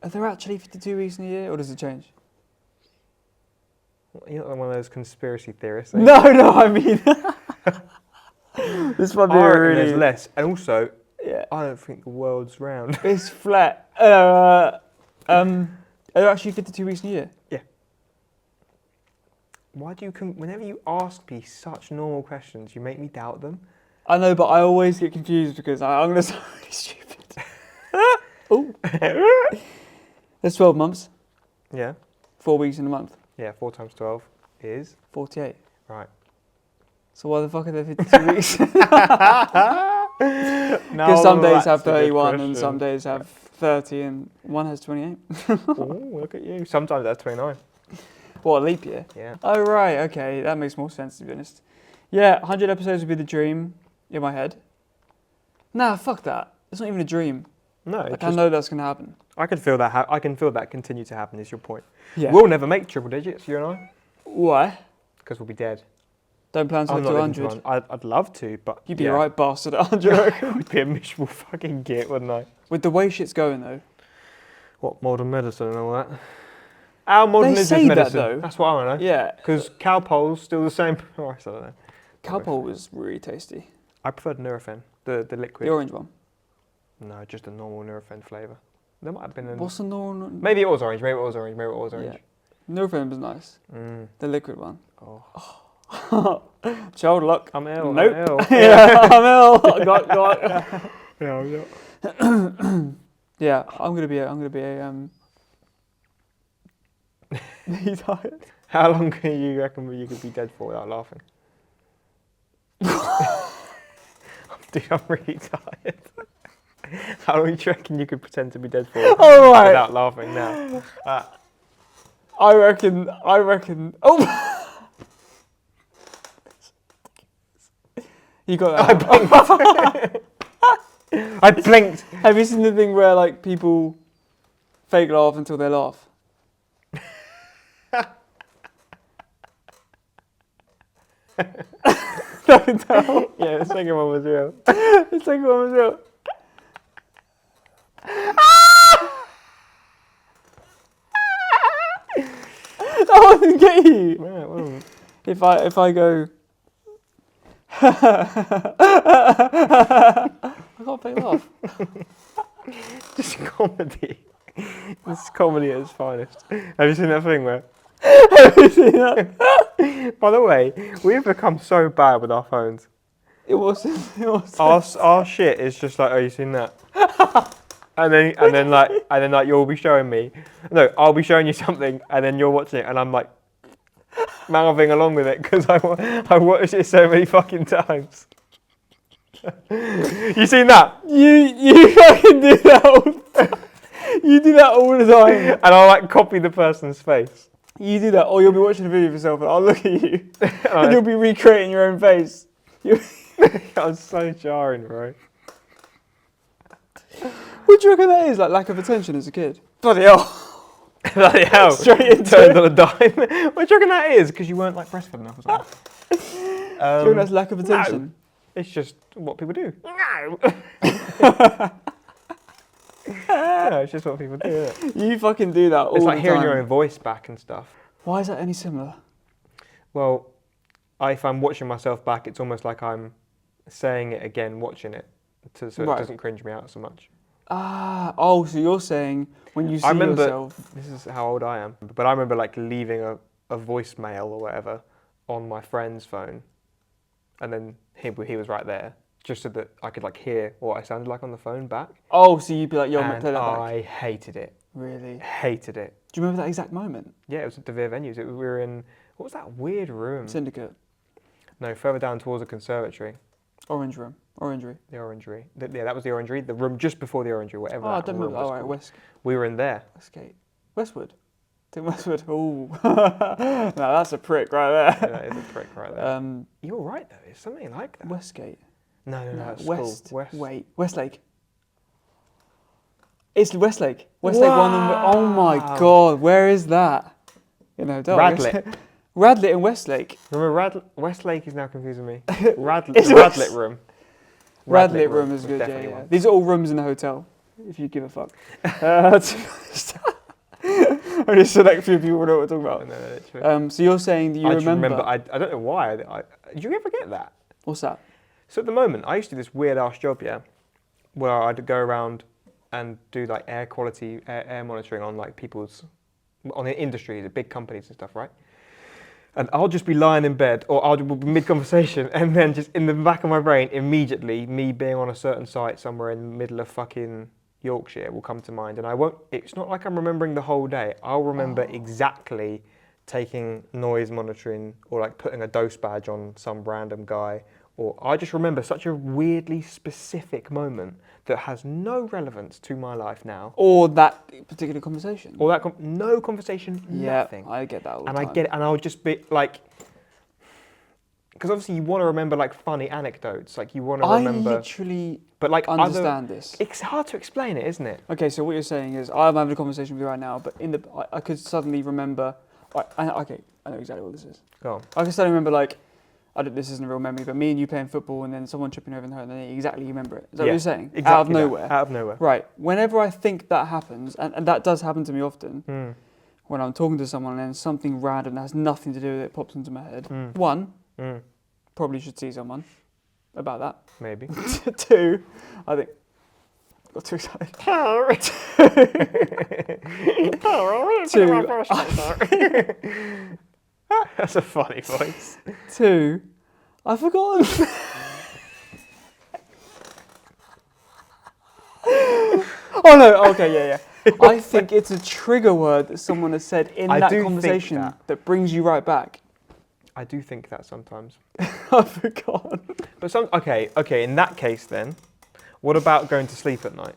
Are there actually 52 weeks in a year, or does it change? You're not one of those conspiracy theorists. No, I mean... This might be really... there's less. And also, yeah. I don't think the world's round. It's flat. Are there actually 52 weeks in a year? Yeah. Why do you... whenever you ask me such normal questions, you make me doubt them. I know, but I always get confused because I'm going to sound really stupid. Oh. There's 12 months. Yeah. 4 weeks in a month. Yeah, 4 times 12 is? 48. Right. So why the fuck are there 52 weeks? Because some days have 31 and some days have 30 and one has 28. Oh, look at you. Sometimes that's 29. What, a leap year? Yeah. Oh, right, okay. That makes more sense, to be honest. Yeah, 100 episodes would be the dream in my head. Nah, fuck that. It's not even a dream. No, like, I know that's going to happen. I can feel that. I can feel that continue to happen. Is your point? Yeah. We'll never make triple digits, you and I. Why? Because we'll be dead. Don't plan to live to 100. I'd love to, but you'd be a right bastard at 100. I'd be a miserable fucking git, wouldn't I? With the way shit's going, though. What, modern medicine and all that? How modern They is say this that, medicine? though. That's what I want to know. Yeah. Because Calpol's still the same price. I don't know. Calpol was really tasty. I preferred Nurofen, the liquid. The orange one. No, just a normal Nurofen flavour. There might have been. What's the normal? Maybe it was orange. Maybe it was orange. Yeah. Nurofen was nice. The liquid one. Oh. Child luck. I'm ill. Nope. I'm ill. Yeah, I'm ill. Got. Yeah. Yeah, I'm gonna be a. Are you tired? How long can you reckon you could be dead for without laughing? Dude, I'm really tired. How long do you reckon you could pretend to be dead for without laughing now? I reckon. Oh! You got that? I blinked. Have you seen the thing where like people fake laugh until they laugh? Don't tell. Yeah, the second one was real. The second one was real. That wouldn't get you. No, it wasn't. If I go. I can't fake laugh. Just comedy. This is comedy at its finest. Have you seen that thing where? Have you seen that? By the way, we have become so bad with our phones. It was. Our shit is just like, oh, you seen that? And then like you'll be showing me. No, I'll be showing you something, and then you're watching it, and I'm like mouthing along with it because I watched it so many fucking times. You seen that? You fucking do that. You do that all the time. And I'll like copy the person's face. You do that, or you'll be watching a video of yourself, and I'll look at you, and you'll be recreating your own face. That's so jarring, bro. What do you reckon that is? Like lack of attention as a kid? Bloody hell. Bloody hell. Straight into turned on a dime. What do you reckon that is? Because you weren't like breastfed enough or something. Do you reckon that's lack of attention? No. It's just what people do. No. No, it's just what people do, isn't it? You fucking do that all the time. It's like hearing your own voice back and stuff. Why is that any similar? Well, if I'm watching myself back, it's almost like I'm saying it again, watching it, so it doesn't cringe me out so much. So you're saying when you see yourself... This is how old I am, but I remember like leaving a voicemail or whatever on my friend's phone, and then he was right there, just so that I could like hear what I sounded like on the phone back. Oh, so you'd be like, yo, and play that back. I hated it. Really? Hated it. Do you remember that exact moment? Yeah, it was at the Veer venues. We were in, what was that weird room? Syndicate. No, further down towards the conservatory. Orange room. Orangery. The orangery. Yeah, that was the orangery. The room just before the orangery, whatever. Oh, I that don't room remember. was All right, called. We were in there. Westgate. Westwood. Think Westwood. Ooh. No, that's a prick right there. Yeah, that is a prick right there. You're right though. It's something like that. Westgate. No. West. West. Wait. Westlake. It's Westlake. Westlake one. Oh my god, where is that? You know, Radlett. Radlett in Westlake. Remember Westlake is now confusing me. Radlett room. Radlett room is good. Yeah. These are all rooms in the hotel. if you give a fuck. To be honest. Only a select few people know what we're talking about. No, literally. So you're saying that you I remember... I don't know why. Did you ever get that? What's that? So at the moment, I used to do this weird ass job, yeah, where I'd go around and do like air quality, air monitoring on like on the industry, the big companies and stuff, right? And I'll just be lying in bed, or I'll be mid-conversation, and then just in the back of my brain, immediately, me being on a certain site somewhere in the middle of fucking Yorkshire will come to mind, and it's not like I'm remembering the whole day. I'll remember exactly taking noise monitoring or like putting a dose badge on some random guy, or I just remember such a weirdly specific moment that has no relevance to my life now. Or that particular conversation. Or no conversation, nothing. Yeah, I get that all the and time. I get it, and I'll just be like, because obviously you want to remember like funny anecdotes, like you want to remember. I literally but like understand this. It's hard to explain it, isn't it? Okay, so what you're saying is I'm having a conversation with you right now, but I could suddenly remember. Okay, I know exactly what this is. Go on. I can suddenly remember like, this isn't a real memory, but me and you playing football and then someone tripping over in the hurt, and then exactly you remember it. Is that what you're saying? Exactly out of nowhere. Out of nowhere. Right. Whenever I think that happens, and that does happen to me often, when I'm talking to someone and then something random that has nothing to do with it pops into my head. One, probably should see someone about that. Maybe. Two, I think. Got too excited. Two. That's a funny voice. Two, I've forgotten. Oh no, okay, yeah. I think it's a trigger word that someone has said in that conversation that brings you right back. I do think that sometimes. I've forgotten. But okay, in that case then, what about going to sleep at night?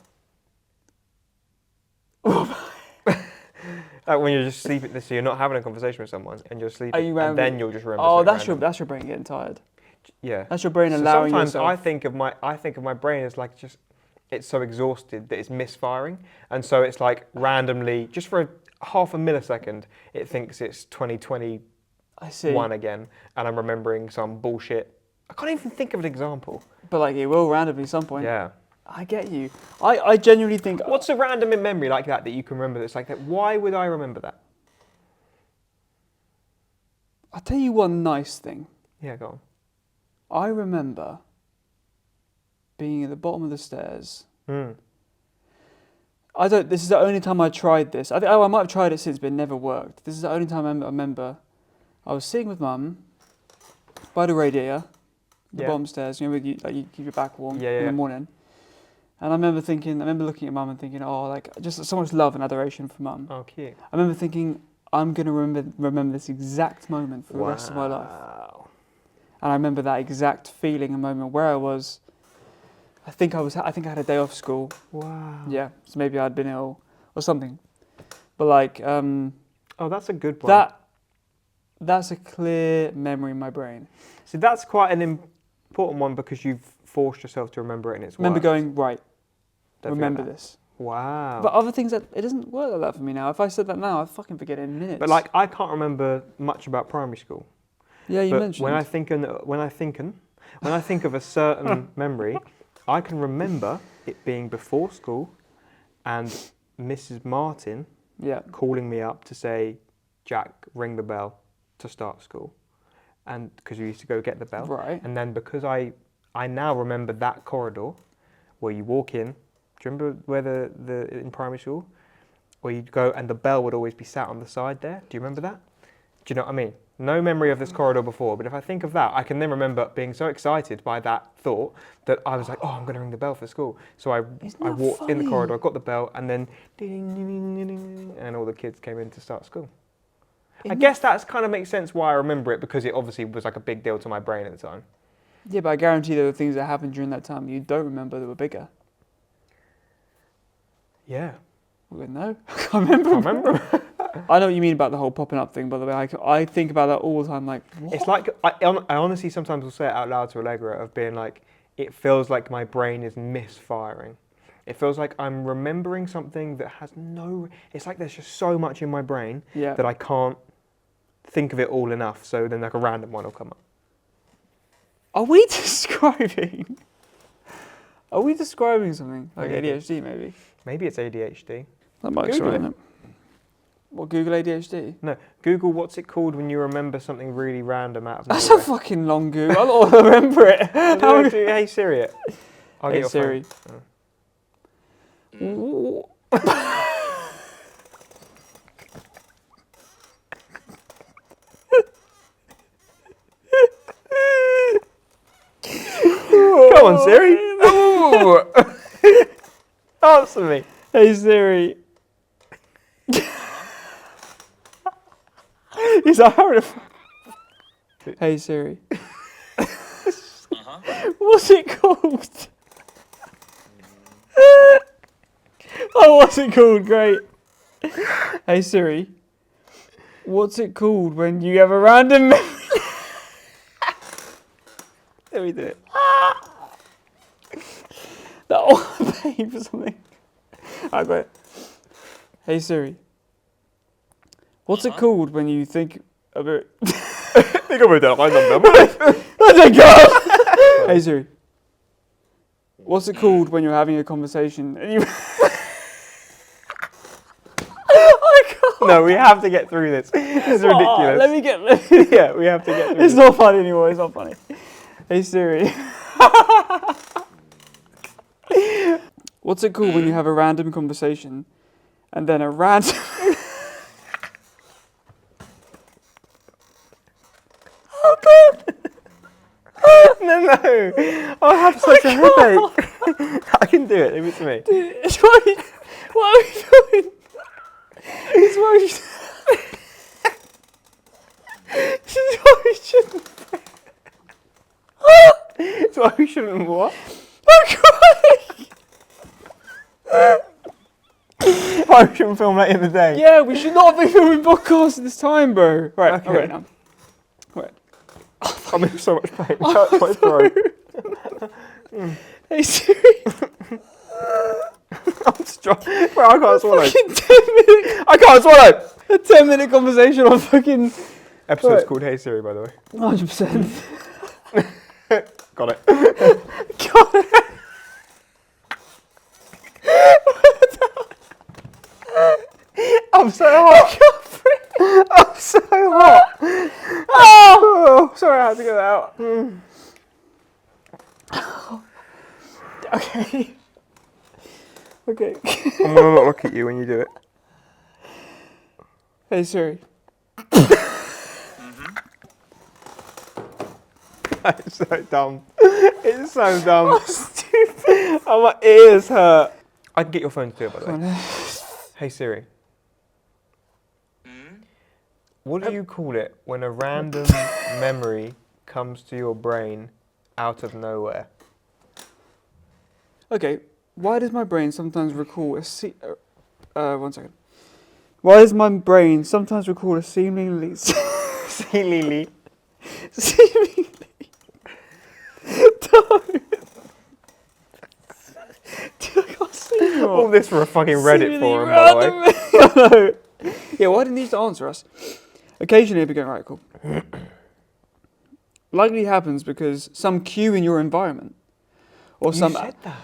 Like when you're just sleeping, so you're not having a conversation with someone and you're sleeping, and then you'll just remember. Oh, that's your brain getting tired. Yeah. That's your brain allowing sometimes yourself. I think of my brain as like it's so exhausted that it's misfiring, and so it's like randomly, just for half a millisecond, it thinks it's 2021 again, and I'm remembering some bullshit. I can't even think of an example. But like it will randomly at some point. Yeah. I get you. I genuinely think... What's a random in memory like that you can remember that's like that? Why would I remember that? I'll tell you one nice thing. Yeah, go on. I remember being at the bottom of the stairs. This is the only time I tried this. I might have tried it since, but it never worked. This is the only time I remember. I was sitting with Mum by the radiator, the bottom stairs. You know, you keep your back warm in the morning. And I remember looking at Mum and thinking, oh, like just so much love and adoration for Mum. Oh, cute. I remember thinking, I'm gonna remember this exact moment for the rest of my life. And I remember that exact feeling and moment where I was. I think I had a day off school. Wow. Yeah, so maybe I'd been ill or something. But like, oh, that's a good one. That's a clear memory in my brain. So that's quite an important one because you've forced yourself to remember it and it's remember worked. Going, right, Definitely remember this. Wow. But other things, it doesn't work like that for me now. If I said that now, I'd fucking forget it in minutes. But like, I can't remember much about primary school. Yeah, you mentioned. When I think of a certain memory, I can remember it being before school and Mrs. Martin calling me up to say, Jack, ring the bell to start school. And because you used to go get the bell. Right. And then because I now remember that corridor where you walk in. Do you remember where in primary school? Where you'd go and the bell would always be sat on the side there. Do you remember that? Do you know what I mean? No memory of this corridor before, but if I think of that, I can then remember being so excited by that thought that I was like, oh, I'm going to ring the bell for school. So I walked in the corridor, I got the bell, and then ding, ding, ding, ding, and all the kids came in to start school. I guess that kind of makes sense why I remember it, because it obviously was like a big deal to my brain at the time. Yeah, but I guarantee there were things that happened during that time you don't remember that were bigger. Yeah. Well, no, I can't remember. I know what you mean about the whole popping up thing, by the way. I think about that all the time, like, what? It's like, I honestly sometimes will say it out loud to Allegra of being like, it feels like my brain is misfiring. It feels like I'm remembering something that has it's like there's just so much in my brain that I can't think of it all enough, so then like a random one will come up. Are we describing Are we describing something? Like Maybe. ADHD, maybe? Maybe it's ADHD. That might Google explain it. What, Google ADHD? No, Google what's it called when you remember something really random out of That's nowhere. a fucking long Google. I don't remember it. How do Hey Siri it? I'll Hey get your Siri. phone. Come on, Siri. Ooh. Answer me. Hey Siri. He's like, how the Hey Siri. What's it called? Oh, what's it called? Great. Hey Siri. What's it called when you have a random memory? Let me do it. That all paying for something. I got it. Hey Siri. What's it called when you think about Think about that random number. Oh my god! Hey Siri. What's it called when you're having a conversation and you I can't. No, we have to get through this. This is ridiculous. Let me get Yeah, we have to get through It's this. not funny anymore, it's not funny. Hey Siri. What's it called when you have a random conversation and then a random No. I have such a headache. I can do it. Leave it to me. Dude, it's what are we doing? It's what we This is what we shouldn't. It's why we shouldn't what? I'm crying! Why we shouldn't film late in the day? Yeah, we should not be filming podcasts at this time, bro. Right, Okay. okay now. Right. I'm in so much pain. It hurts my throat. Hey Siri. I'm strong. Bro, I can't swallow. Fucking 10-minute. I can't swallow. A 10-minute conversation on fucking. Episode's Right. called Hey Siri, by the way. 100%. Got it. God. I'm so hot. I'm so hot. Oh, sorry, I had to get that out. Okay. Okay. I'm gonna not look at you when you do it. Hey Siri. It's so dumb. It's so dumb. Stupid. Oh, my ears hurt. I can get your phone to do it, by the way. Hey Siri. What do you call it when a random memory comes to your brain out of nowhere? Okay. Why does my brain sometimes recall a 1 second. Why does my brain sometimes recall a seemingly Seemingly. Dude, I can't see anymore. All this for a fucking Reddit Seemingly forum, by the way. random- Yeah, why didn't these answer us? Occasionally it'd be going, right, cool. Likely happens because some cue in your environment or You some said that.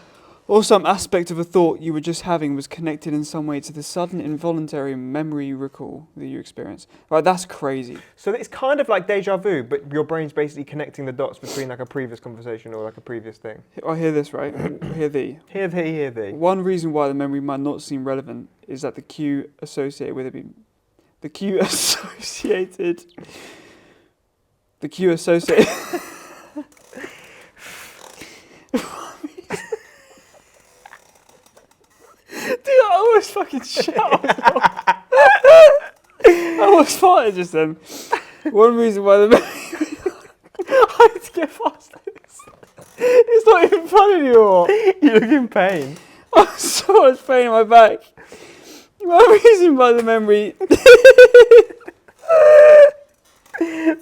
or some aspect of a thought you were just having was connected in some way to the sudden involuntary memory recall that you experienced. Right, that's crazy. So it's kind of like deja vu, but your brain's basically connecting the dots between like a previous conversation or like a previous thing. I hear this, right? Hear thee. Hear thee, hear thee. One reason why the memory might not seem relevant is that the cue associated with it being... The cue associated... The cue associated... Dude, I almost fucking shut up. I almost farted just then. One reason why the memory... I had to get past this. It's not even fun anymore. You look in pain. I have so much pain in my back. One reason why the memory...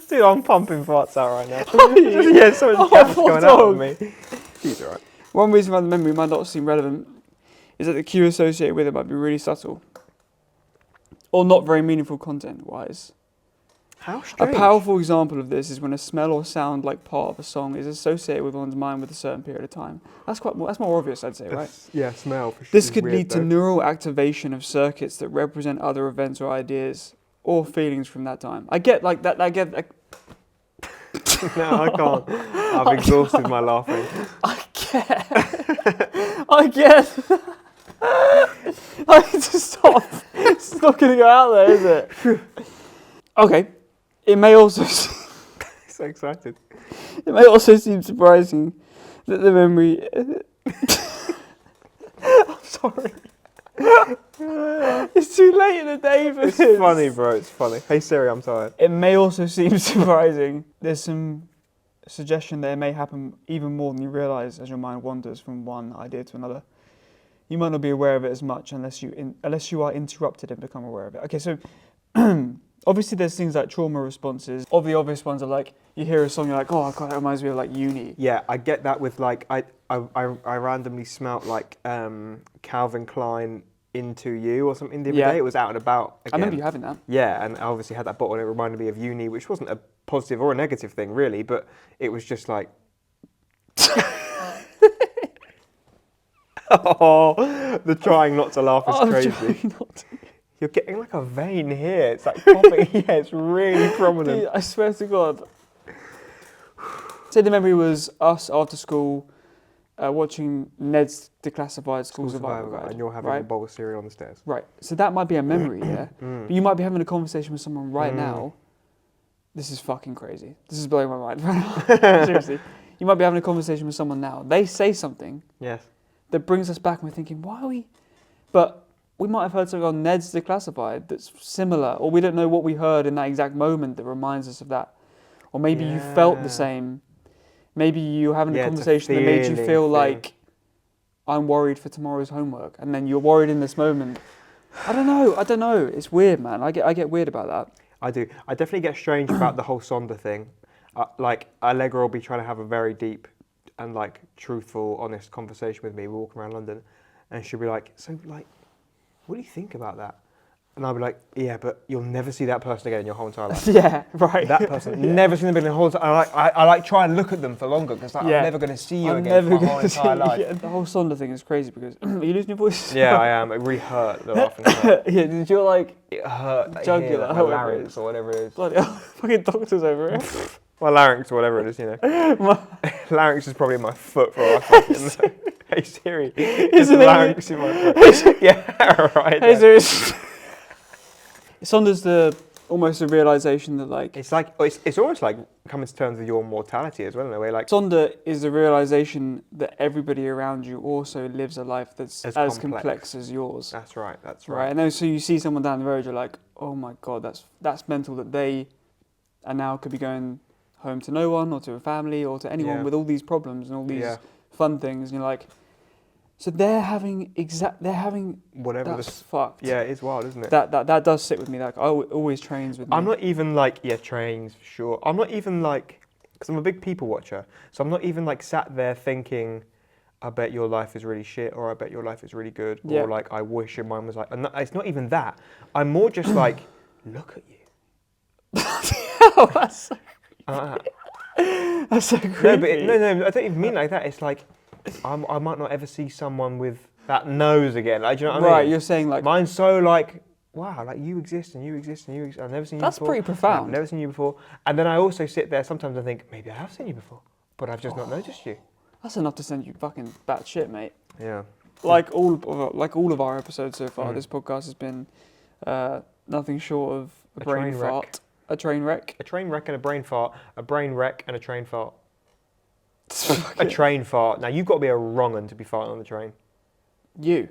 Dude, I'm pumping farts out right now. Are you? Yeah, so much gas poor going out dog. of me. He's alright. One reason why the memory might not seem relevant is that the cue associated with it might be really subtle. Or not very meaningful content-wise. How A strange. powerful example of this is when a smell or sound like part of a song is associated with one's mind with a certain period of time. That's more obvious, I'd say, right? Yeah, smell. For sure This is could weird, lead to though. neural activation of circuits that represent other events or ideas or feelings from that time. I get like that. I get. No, I can't. I've exhausted my laughing. I get. I need to stop. It's not going to go out there, is it? Okay. It may also. So excited. It may also seem surprising that the memory. I'm sorry. It's too late in the day for It's this. funny, bro. It's funny. Hey Siri, I'm tired. It may also seem surprising. There's some suggestion that it may happen even more than you realise as your mind wanders from one idea to another. You might not be aware of it as much unless you are interrupted and become aware of it. Okay, so obviously there's things like trauma responses. All the obvious ones are like you hear a song, you're like, oh god, that reminds me of like uni. Yeah, I get that with like I randomly smelt like Calvin Klein Into You or something the other day. It was out and about again. I remember you having that. Yeah, and I obviously had that bottle and it reminded me of uni, which wasn't a positive or a negative thing really, but it was just like oh, the trying not to laugh is crazy. You're getting like a vein here. It's like popping. Yeah, it's really prominent. Dude, I swear to God. Say the memory was us after school watching Ned's Declassified School Survival Guide. And you're having a bowl of cereal on the stairs. Right. So that might be a memory, yeah? But you might be having a conversation with someone right now. This is fucking crazy. This is blowing my mind right now. Seriously. You might be having a conversation with someone now. They say something. Yes. That brings us back and we're thinking, why are we... But we might have heard something on Ned's Declassified that's similar, or we don't know what we heard in that exact moment that reminds us of that. Or maybe you felt the same. Maybe you having a conversation that made you feel like, I'm worried for tomorrow's homework, and then you're worried in this moment. I don't know. It's weird, man. I get weird about that. I do. I definitely get strange about the whole Sonder thing. Like, Allegra will be trying to have a very deep and, like, truthful, honest conversation with me. We're walking around London, and she'll be like, so, like, what do you think about that? And I'll be like, yeah, but you'll never see that person again in your whole entire life. Yeah, right. That person, never seen them in the whole time. I like try and look at them for longer because like, I'm never going to see you again for my whole entire life. Yeah, the whole Sonder thing is crazy because are you losing your voice? Yeah, I am. It really hurt. The laughing hurt. Yeah, did you like it hurt? jugular, like, my larynx or whatever it is. Bloody hell, fucking doctors over here. My larynx or whatever it is, you know. Larynx is probably my foot for all I fucking know. Hey Siri, is the larynx in my foot? Yeah, right. Hey Siri. Sonder's almost a realization that like it's almost like coming to terms with your mortality as well in a way. Like Sonder is the realization that everybody around you also lives a life that's as complex as yours. That's right. Right, and then so you see someone down the road, you're like, oh my god, that's mental that they are now could be going home to no one or to a family or to anyone with all these problems and all these fun things, and you're like. So they're having whatever. That's fucked. Yeah, it's wild, isn't it? That does sit with me. Like, always trains with me. I'm not even like trains for sure. I'm not even like because I'm a big people watcher. So I'm not even like sat there thinking, I bet your life is really shit, or I bet your life is really good, or like I wish your mine was like. And it's not even that. I'm more just like, look at you. Oh, that's so that's so creepy. No, I don't even mean like that. It's like. I might not ever see someone with that nose again. Like, do you know what I mean? Right, you're saying like... Mine's so like, wow, like you exist and you exist and you exist. I've never seen you before. That's pretty profound. I've never seen you before. And then I also sit there sometimes and think, maybe I have seen you before, but I've just not noticed you. That's enough to send you fucking batshit, mate. Yeah. Like all of our episodes so far, this podcast has been nothing short of a brain fart. A train wreck. A train wreck and a brain fart. A brain wreck and a train fart. A train fart. Now, you've got to be a wrong 'un to be farting on the train. You?